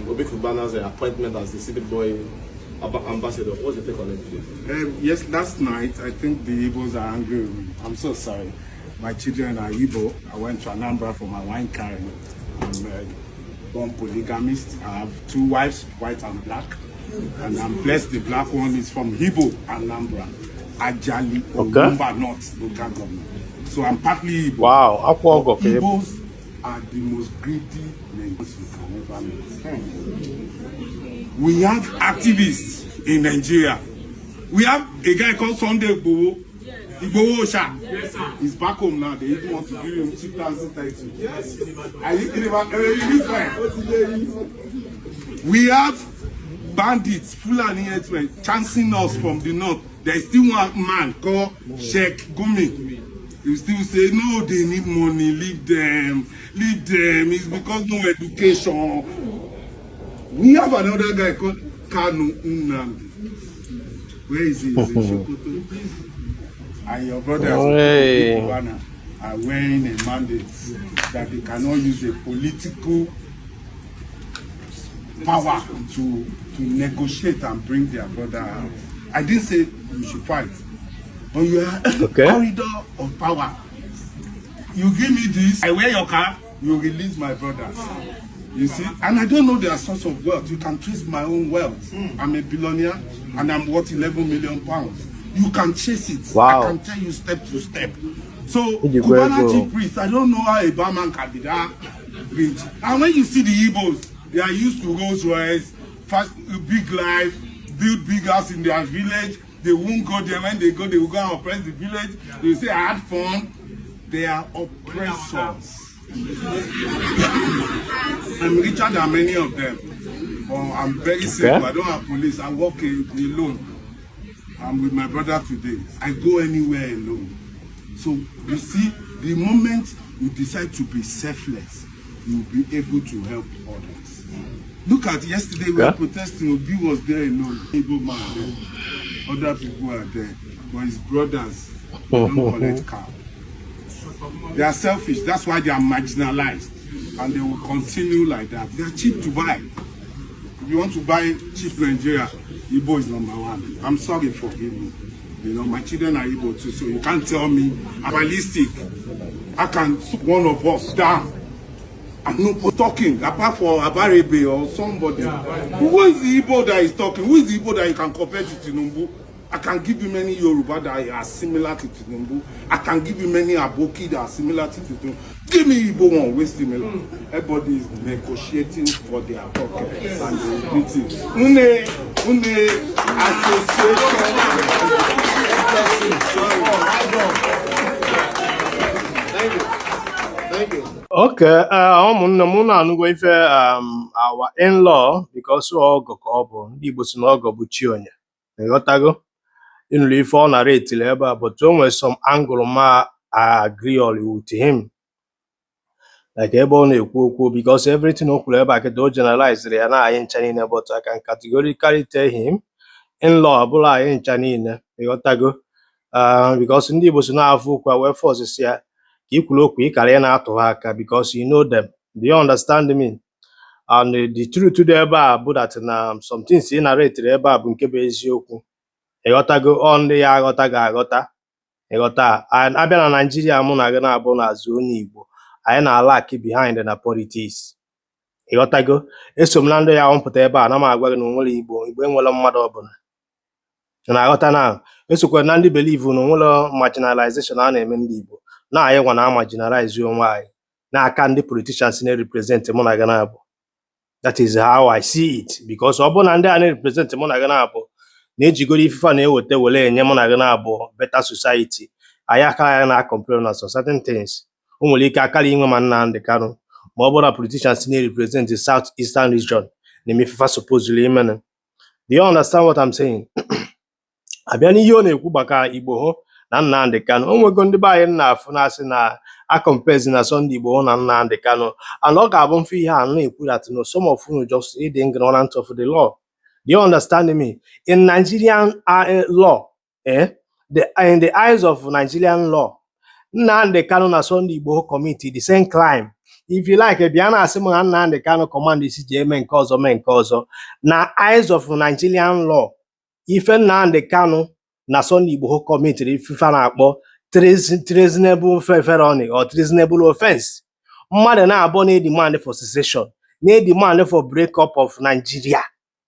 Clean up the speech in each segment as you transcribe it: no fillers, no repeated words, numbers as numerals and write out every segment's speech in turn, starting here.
Obi Cubana's appointment as the city boy ambassador. What's your take on it? Yes, last night I think the Igbos are angry with me. I'm so sorry. My children are Igbo. I went to Anambra for my wine carrying. I'm born polygamist. I have 2 wives, white and black. And I'm blessed the black one is from Igbo, Anambra. Ajali, Olumba North, local government. So I'm partly Igbo. Wow, Igbos are the most greedy nations you can ever meet. We have activists in Nigeria. We have a guy called Sunday Igboho. Igboho Osha. Yes, sir. He's back home now. They even want to give him 2,000 title. Yes. We have bandits, Fulani herdsmen, chancing us from the north. There's still one man called Sheikh Gumi. You still say, no, they need money, leave them. It's because no education. We have another guy called Mazi Nnamdikanu. Where is he? Is in Sokoto? And your brothers Cubana are wearing a mandate that they cannot use a political power to negotiate and bring their brother out. I didn't say you should fight. But you are corridor of power. You give me this, I wear your car, you release my brothers. You see? And I don't know their source of wealth. You can trace my own wealth. I'm a billionaire and I'm worth 11 million pounds. You can chase it. Wow. I can tell you step to step. So, Cubana chiefpriest, I don't know how Obama can be that rich. And when you see the Igbos, they are used to Rolls Royce, fast, big life, build big house in their village. They won't go there. When they go, they will go and oppress the village. They will say, I had fun. They are oppressors. I'm richer than many of them. I'm very simple. I don't have police. I walk alone. I'm with my brother today. I go anywhere alone. So you see, the moment you decide to be selfless, you'll be able to help others. Look at yesterday we were protesting. Obi was there alone. Igbo man there. Other people are there. But his brothers don't collect car. They are selfish. That's why they are marginalized. And they will continue like that. They are cheap to buy. If you want to buy cheap Nigeria, Igbo is number 1. I'm sorry, forgive me. You know, my children are Igbo too, so you can't tell me I'm realistic. I can one of us down. I'm not talking, apart from Abarebe or somebody. Who is the Igbo that is talking? Who is the Igbo that you can compare to Tinubu? I can give you many Yoruba that are similar to Tinubu. I can give you many Aboki that are similar to Tinubu. Give me Igbo one, way similar. Everybody is negotiating for their pocket and they beat it. Okay, ụmụnne m na-anụgo ife our in-law because ọgọ ka ọ bụ ndị Igbo si na ọgọ bụ chi onye ịghọtago ịnụrụ ife ọ nara etili ebe a but o nwere some angle ma agree with him like ebe ọ na-ekwu okwu because everything o kwuru ebe a kịta o generalized ya na anyị ncha niile but I can categorically tell him in-law abụrụ anyị ncha niile ịghọtago because ndị Igbo si na-afụ ụkwa wee force ya ikwulu okwu ịkara ị na-atụ ha aka because you know them. Do you understand me? And the truth dị ebe a bụ that na some things ị narrate ebe a bụ nke bụ eziokwu ịghọtago ọ ndị ya aghọta ga-aghọta ịghọta abịa na Nigeria mụ na gị na-abụ n'azụ onye Igbo anyị na-lack behind na politics ịghọtago eso m na ndị ya mpụta ebe a na m agwa gị na onwere Igbo enwere mmadụ ọbụla na-aghọta na esokwa na ndị believe na onwere marginalization a na-eme ndị Igbo na anyị nwa na marginalize onwe anyị n'aka ndị politicians na-represent mụ na gị na-abụ. That is how I see it because ọ bụ na ndị a na-represent mụ na gị na-abụ na-ejigoro ife na-eweta were enye mụ na gị na-abụ better society anyị aka ya na-complain na some certain things o nwere ike akara inwe ma Nnamdikanu ma ọ bụrụ na politicians na-represent the South Eastern region na-emefifa supposedly imene. Do you understand what I'm saying? Abịa n'ihe ọ na-ekwu gbaka Igbo hụ na Nnamdikanu o nwego ndị be anyị na-afụ na-asị na compares na Sunday Igbo na Nnamdikanu and ọ ga-abụ mfe ihe a na-ekwu that no some of you just ignorant of the law. Do you understand me? In Nigerian law, in the eyes of Nigerian law, Nnamdikanu na Sunday Igbo commit the same crime if you like bịa na-asị m na Nnamdikanu command isi ji eme nke ọzọ na eyes of Nigerian law ife Nnamdikanu na Sunday Igboho committed ife na-akpọ treasonable felony or treasonable offense. Mmadụ na-abụ na demand for secession, na demand for breakup of Nigeria.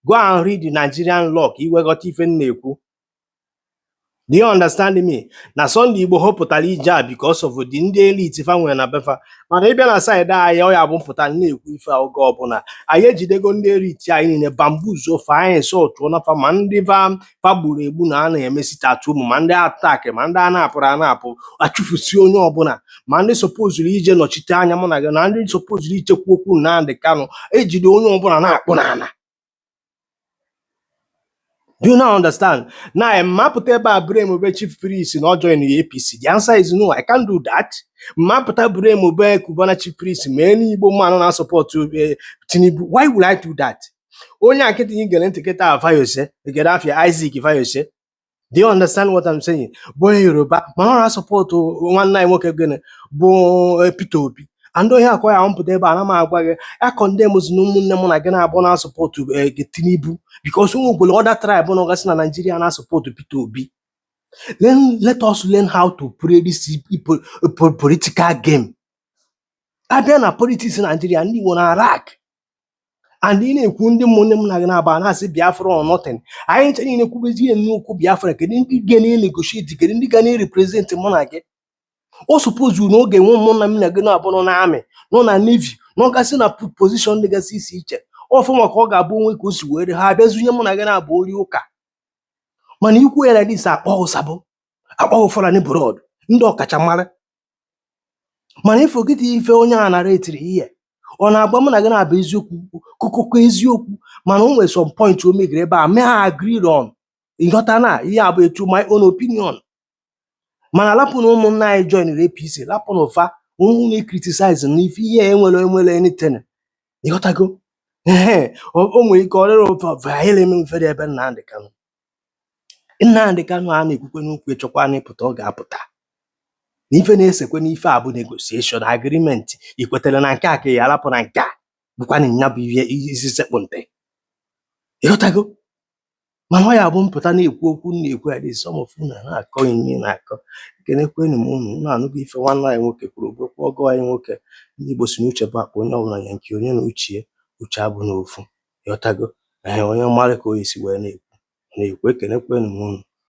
Go and read the Nigerian law ka iweghọta ife na-ekwu. Do you understand me? Na Sunday Igboho pụtara ije because of the ndị elite fa nwere na befa. Mana ịbịa na side anyị ọ ya bụ mpụta na-ekwu ife oge ọbụla. Anyị ejidego ndị elite anyị niile bambuzo fa anyị sọtụọ na fa ma ndị fa gburu egbu na a na-emesitatu ụmụ ma ndị atak ma ndị a na-apụ achụfusi onye ọbụla ma ndị sopozuru ije nọchite anya mụ na gị na ndị sopozuru ichekwa okwu Nnamdikanu ejide onye ọbụla na-akpụ n'ala. Do you now understand? Now, I'm Maputa Bremo chiefpriest in order in the APC. The answer is no, I can't do that. Maputa Bremo Cubana chiefpriest, many Igbo man on support to Tinubu. Why would I do that? Only I get in to get out of fayose, get off your Isaac fayose. Do you understand what I'm saying? Boy, Yoruba, man, support to one night work again, bo Pitobi. And don't hear quite on put there, but I condemn us no moon again. I want support to get Tinubu because we will other tribe on Nigeria and support to P2B. Then let us learn how to play this political game. I been a politics in Nigeria and you wanna rack. And in a kundi monem nagana na say Biafra or nothing. I ain't in a Kubi and no Biafra can negotiate, can represent monarchy. Or suppose you know get one more na gonna upon an army, no na navy, no gas in a position legacy teacher. Or from a coga bone we could swear the harbors you na gonna bowl yoka. Man, you wear like this are all sabo, all for an abroad, no cachamara. Man, if forget if only an narrator here. On a woman gonna be Yoku, man, always some point to make reba, may I agree on. In Gotana, yeah, but to my own opinion. Man, lapon no na join the APC, lapon of fa, only criticizing if he will anything. You got to go. Eh, oh, we call it for violent for the Nnamdikanu. Nnamdikanu ani kukwenu kwechokwane putoga aputa. N'ife na-ese kwe n'ife abụ negotiation agreement ikwetara na nke a ka ya lapụ na nke a bụkwa na nya bụ ihe isi sekpụ nte. You got to go. Man, why I won't put any okwu na-ekwu ya dị some of unu na-akọ ihe na-akọ kenekwenụ m unu na-anụgo ife nwanne anyị nwoke kwuru bụkwa ọgọ anyị nwoke ndị Igbo si n'uche bụ akpa onye ọbụla ya nke onye na uche abụ n'ofu. Ịghọtago onye mara ka o esi wee na-ekwu ekenekwenụ m unu.